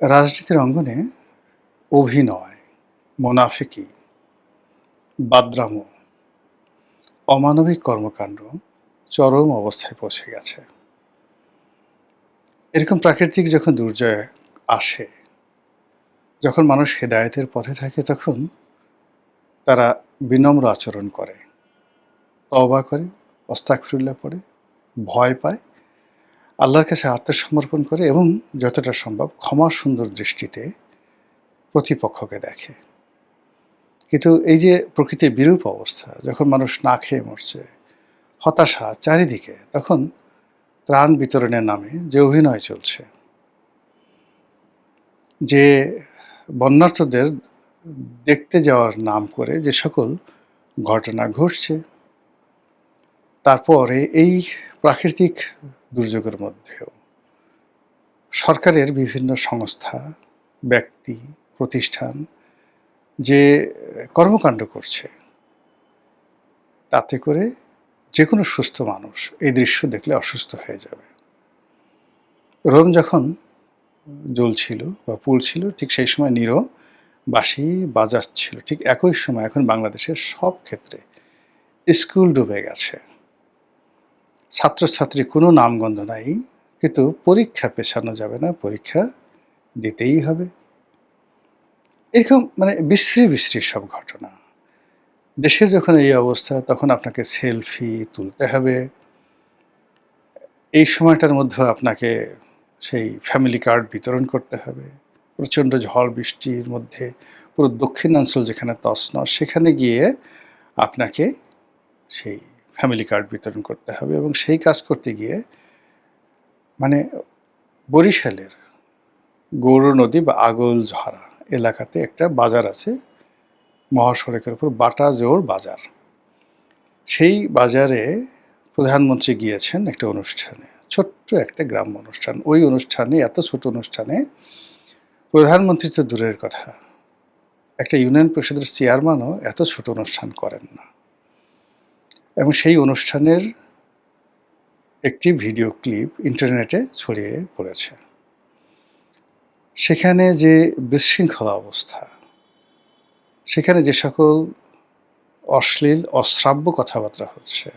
রাজনীতির অঙ্গনে অভিনয়, মোনাফিকি, বাদরামো, অমানবিক কর্মকাণ্ড চরম অবস্থায় পৌঁছে গেছে। এরকম প্রাকৃতিক যখন দুর্যোগ আসে, যখন মানুষ হেদায়েতের পথে থাকে তখন তারা বিনম্র আচরণ করে, তওবা করে, আস্তাগফিরুল্লাহ পড়ে, ভয় পায়, আল্লাহর কাছে আত্মসমর্পণ করে এবং যতটা সম্ভব ক্ষমা সুন্দর দৃষ্টিতে প্রতিপক্ষকে দেখে। কিন্তু এই যে প্রকৃতির বিরূপ অবস্থা, যখন মানুষ না খেয়ে মরছে, হতাশা চারিদিকে, তখন ত্রাণ বিতরণের নামে যে অভিনয় চলছে, যে বন্যার্তদের দেখতে যাওয়ার নাম করে যে সকল ঘটনা ঘটছে, তারপরে এই প্রাকৃতিক দুর্যোগের মধ্যেও সরকারের বিভিন্ন সংস্থা, ব্যক্তি, প্রতিষ্ঠান যে কর্মকাণ্ড করছে, তাতে করে যে কোনো সুস্থ মানুষ এই দৃশ্য দেখলে অসুস্থ হয়ে যাবে। রোম যখন জ্বলছিল বা পুড়ছিল, ঠিক সেই সময় নিরো বাঁশি বাজাচ্ছিল। ঠিক একই সময় এখন বাংলাদেশের সব ক্ষেত্রে স্কুল ডুবে গেছে, ছাত্রছাত্রী কোনো নামগন্ধ নাই, কিন্তু পরীক্ষা পেছানো যাবে না, পরীক্ষা দিতেই হবে। এরকম বিশ্রী বিশ্রী সব ঘটনা। দেশের যখন এই অবস্থা, তখন আপনাকে সেলফি তুলতে হবে। এই সময়টার মধ্যে আপনাকে সেই ফ্যামিলি কার্ড বিতরণ করতে হবে। প্রচণ্ড ঝড় বৃষ্টির মধ্যে পুরো দক্ষিণাঞ্চল যেখানে তছনছ, সেখানে গিয়ে আপনাকে সেই ফ্যামিলি কার্ড বিতরণ করতে হবে এবং সেই কাজ করতে গিয়ে বরিশালের গৌর নদী বা আগলঝরা এলাকাতে একটা বাজার আছে, মহাসড়কের উপর বাটাজোড় বাজার। সেই বাজারে প্রধানমন্ত্রী গিয়েছেন একটা অনুষ্ঠানে, ছোট্ট একটা গ্রাম্য অনুষ্ঠান। ওই অনুষ্ঠানে, এত ছোট অনুষ্ঠানে প্রধানমন্ত্রী তো দূরের কথা, একটা ইউনিয়ন পরিষদের চেয়ারম্যানও এত ছোট অনুষ্ঠান করেন না। এবং সেই অনুষ্ঠানের একটি ভিডিও ক্লিপ ইন্টারনেটে ছড়িয়ে পড়েছে। সেখানে যে বিশৃঙ্খলা অবস্থা, সেখানে যে সকল অশ্লীল অশ্রাব্য কথাবার্তা হচ্ছে,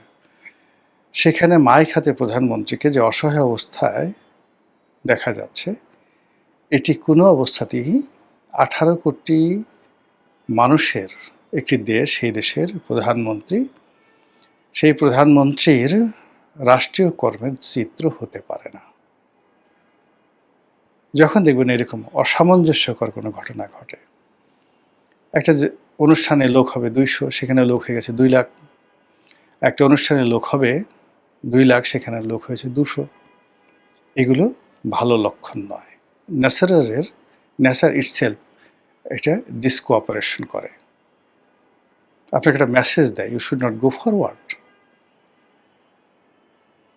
সেখানে মাইক হাতে প্রধানমন্ত্রীকে যে অসহায় অবস্থায় দেখা যাচ্ছে, এটি কোনো অবস্থাতেই 18 কোটি মানুষের একটি দেশ, সেই দেশের প্রধানমন্ত্রী, সেই প্রধানমন্ত্রীর রাষ্ট্রীয় কর্মের চিত্র হতে পারে না। যখন দেখবেন এরকম অসামঞ্জস্যকর কোনো ঘটনা ঘটে, একটা যে অনুষ্ঠানে লোক হবে 200, সেখানে লোক হয়ে গেছে 2 লাখ। একটা অনুষ্ঠানে লোক হবে 2 লাখ, সেখানে লোক হয়েছে 200। এগুলো ভালো লক্ষণ নয়। নেচার ইটসেলফ এটা ডিসকোঅপারেশন করে, আপনাকে একটা মেসেজ দেয়, you should not go forward.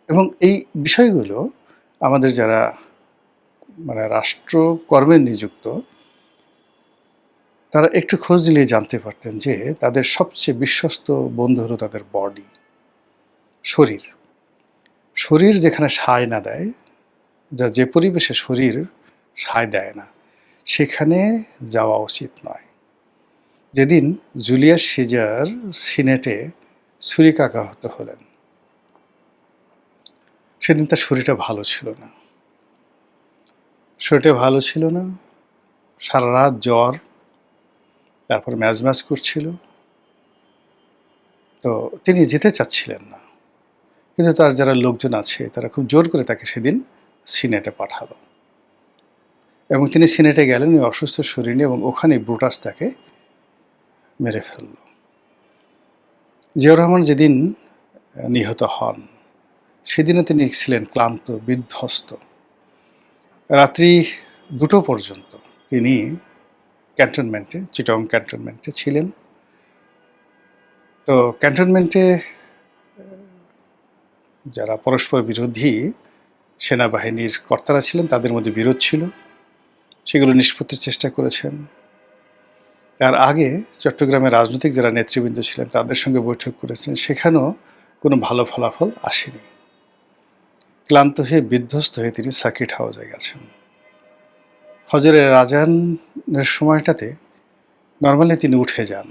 এবং এই বিষয়গুলো আমাদের যারা রাষ্ট্রকর্মে নিযুক্ত, তারা একটু খোঁজ নিলে জানতে পারতেন যে তাদের সবচেয়ে বিশ্বস্ত বন্ধু হলো তাদের বডি, শরীর। শরীর যেখানে সায় না দেয়, যে পরিবেশে শরীর সায় দেয় না, সেখানে যাওয়া উচিত নয়। যেদিন জুলিয়াস সিজার সিনেটে ছুরিকাঘাত হলেন, সেদিন তার শরীরটা ভালো ছিল না। সারা রাত জ্বর, তারপর ম্যাজম্যাজ করছিল। তো তিনি যেতে চাচ্ছিলেন না, কিন্তু তার যারা লোকজন আছে তারা খুব জোর করে তাকে সেদিন সিনেটে পাঠালো এবং তিনি সিনেটে গেলেন ওই অসুস্থ শরীর নিয়ে, এবং ওখানে ব্রুটাস তাকে মেরে ফেলল। জিয়াউর রহমান যেদিন নিহত হন, সেদিনও তিনি ছিলেন ক্লান্ত, বিধ্বস্ত। রাত্রি 2টো পর্যন্ত তিনি ক্যান্টনমেন্টে, চিটং ক্যান্টনমেন্টে ছিলেন। তো ক্যান্টনমেন্টে যারা পরস্পর বিরোধী সেনাবাহিনীর কর্তারা ছিলেন, তাদের মধ্যে বিরোধ ছিল, সেগুলো নিষ্পত্তির চেষ্টা করেছেন। তার আগে চট্টগ্রামের রাজনৈতিক যারা নেতৃবৃন্দ ছিলেন, তাদের সঙ্গে বৈঠক করেছেন, সেখানেও কোনো ভালো ফলাফল আসেনি। ক্লান্ত হয়ে, বিধ্বস্ত হয়ে তিনি সার্কিট হাউসে গেছেন। ফজরের আজানের সময়টাতে নরমালি তিনি উঠে যান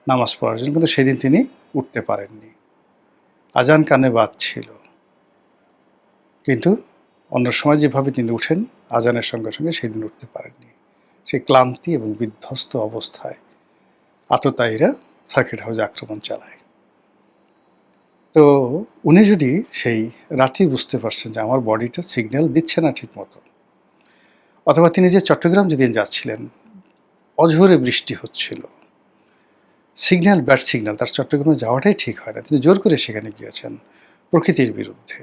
নামাজ পড়ার জন্য, কিন্তু সেদিন তিনি উঠতে পারেননি। আজান কানে বাজছিল, কিন্তু অন্য সময় যেভাবে তিনি উঠেন আজানের সঙ্গে সঙ্গে সেদিন উঠতে পারেননি। সেই ক্লান্তি এবং বিধ্বস্ত অবস্থায় আততায়ীরা সার্কিট হাউসে আক্রমণ চালায়। তো উনি যদি সেই রাতেই বুঝতে পারছেন যে আমার বডিটা সিগন্যাল দিচ্ছে না ঠিক মতো, অথবা তিনি যে চট্টগ্রাম যেদিন যাচ্ছিলেন অঝোরে বৃষ্টি হচ্ছিল, সিগন্যাল ব্যাড সিগন্যাল, তার চট্টগ্রামে যাওয়াটাই ঠিক হয় না, তিনি জোর করে সেখানে গিয়েছেন প্রকৃতির বিরুদ্ধে।